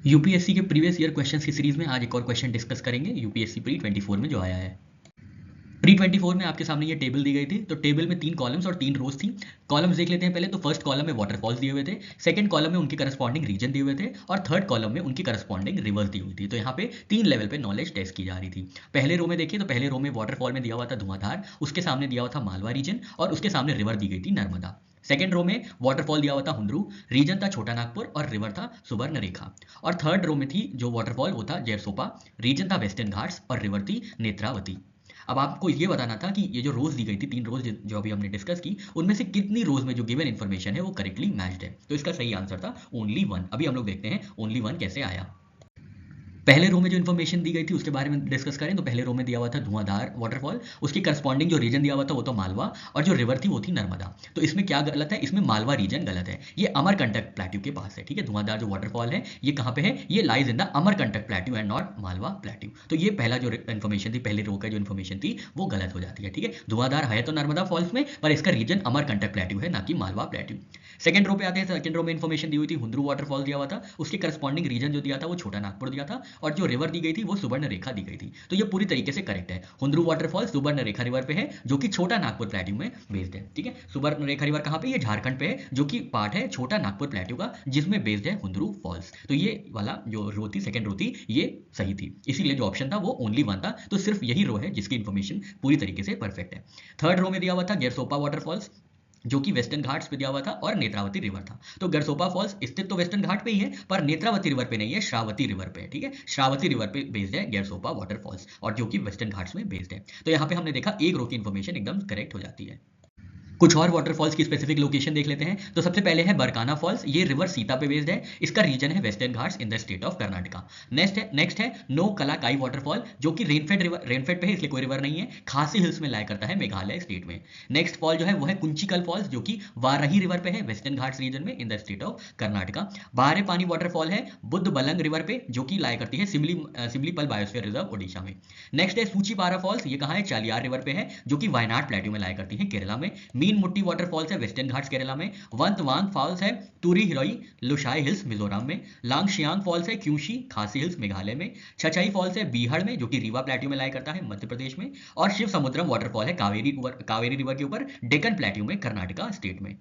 UPSC के previous year questions की series में आज एक और क्वेश्चन डिस्कस करेंगे यूपीएससी प्री 24 में जो आया है। प्री 24 में आपके सामने ये टेबल दी गई थी, तो टेबल में 3 कॉलम्स और 3 रोज थी। कॉलम्स देख लेते हैं पहले। तो फर्स्ट कॉलम में वाटरफॉल्स दिए हुए थे, सेकंड कॉलम में उनकी करस्पॉन्डिंग रीजन दिए हुए थे और थर्ड कॉलम में उनकी करस्पॉन्डिंग रिवर्स दी हुई थी। तो यहाँ पे 3 लेवल पे नॉलेज टेस्ट की जा रही थी। पहले रो में देखिए तो पहले रो में वाटरफॉल में दिया हुआ था धुआंधार, उसके सामने दिया हुआ था मालवा रीजन और उसके सामने रिवर दी गई थी नर्मदा। सेकंड रो में वाटरफॉल दिया हुआ था हुंद्रू, रीजन था छोटा नागपुर और रिवर था सुवर्णरेखा। और थर्ड रो में थी जो वाटरफॉल वो था जेरसोपा, रीजन था वेस्टर्न घाट्स और रिवर थी नेत्रावती। अब आपको ये बताना था कि ये जो रोज दी गई थी 3 रोज जो अभी हमने डिस्कस की, उनमें से कितनी रोज में जो गिवन इन्फॉर्मेशन है वो करेक्टली मैच्ड है। तो इसका सही आंसर था ओनली 1। अभी हम लोग देखते हैं ओनली 1 कैसे आया। पहले रो में जो इन्फॉर्मेशन दी गई थी उसके बारे में डिस्कस करें तो पहले रो में दिया हुआ था धुआंधार वाटरफॉल, उसकी करस्पॉन्डिंग जो रीजन दिया हुआ था वो तो मालवा और जो रिवर थी वो थी नर्मदा। तो इसमें क्या गलत है? इसमें मालवा रीजन गलत है। ये अमरकंटक प्लेट्यू के पास है, ठीक है। धुआंधार जो वाटरफॉल है ये कहाँ पे है? ये lies in the Amarkantak plateau and not Malwa plateau. तो ये पहला जो इन्फॉर्मेशन थी, पहले रो का जो इन्फॉर्मेशन थी वो गलत हो जाती है, ठीक है। धुआंधार है तो नर्मदा फॉल्स में, पर इसका रीजन अमरकंटक प्लेट्यू है, ना कि मालवा प्लेट्यू। सेकंड रो पे आते हैं। सेकंड रो में इन्फॉर्मेशन दी हुई थी हुंद्रू वाटरफॉल दिया हुआ था, उसके करस्पॉन्डिंग रीजन जो दिया था वो छोटा नागपुर दिया था और जो रिवर दी गई थी वो सुवर्णरेखा दी गई थी। तो ये पूरी तरीके से करेक्ट है। हुंद्रू वाटरफॉल सुवर्णरेखा रिवर पे है जो कि छोटा नागपुर प्लेट्यू में बेस्ड है, ठीक है। सुवर्णरेखा रिवर कहाँ पे? ये झारखंड पे है, जो कि पार्ट है छोटा नागपुर प्लेट्यू का, जिसमें बेस्ड है हुंद्रू फॉल्स। तो ये वाला जो रो थी, सेकंड रो थी, ये सही थी। इसीलिए जो ऑप्शन था वो ओनली 1 था। तो सिर्फ यही रो है जिसकी इन्फॉर्मेशन पूरी तरीके से परफेक्ट है। थर्ड रो में दिया हुआ था गेरसोपा वाटरफॉल्स, जो कि वेस्टर्न घाट्स पे दिया हुआ था और नेत्रावती रिवर था। तो गरसोपा फॉल्स स्थित तो वेस्टर्न घाट पे ही है, पर नेत्रावती रिवर पे नहीं है, श्रावती रिवर पे है, ठीक है। श्रावती रिवर पे बेस्ड है गरसोपा वाटरफॉल्स और जो कि वेस्टर्न घाट्स में बेस्ड है। तो यहाँ पे हमने देखा एक रो की इन्फॉर्मेशन एकदम करेक्ट हो जाती है। कुछ और वाटरफॉल्स की स्पेसिफिक लोकेशन देख लेते हैं। तो सबसे पहले है बरकाना फॉल्स, ये रिवर सीता पे बेस्ड है, इसका रीजन है western Ghats in the state of Karnataka. Next है नो कलाकाई वाटरफॉल, जो कि रेनफेड पे है, इसलिए कोई रिवर नहीं है, खासी हिल्स में लाया करता है मेघालय स्टेट में। नेक्स्ट फॉल जो है वो है कुंचिकल फॉल्स, जो कि वाराही रिवर पे है, वेस्टर्न घाट्स रीजन में in the state of Karnataka. बाहरे पानी वाटरफॉल है बुद्ध बलंग रिवर पे, जो कि लाया करती है सिमलीपल बायोस्फीयर रिजर्व ओडिशा में। नेक्स्ट है सूचीपारा फॉल्स, ये कहाँ है? चालियार रिवर पे है, जो कि वायनाड प्लेट्यू में लाया करती है केरला में। मीन मुट्टी वाटरफॉल्स है वेस्टर्न घाट्स केरला में। वंतवांग फॉल्स है तुरी हिरोई लुशाई हिल्स मिजोरम में। लांगशियांग फॉल्स है क्यूशी खासी हिल्स मेघालय में। छछाई फॉल्स है बीहड़ में, जो कि रीवा प्लेट्यू में लाया करता है मध्य प्रदेश में। और शिव समुद्रम वाटरफॉल है कावेरी रिवर के ऊपर डेक्कन प्लेट्यू में कर्नाटका स्टेट में।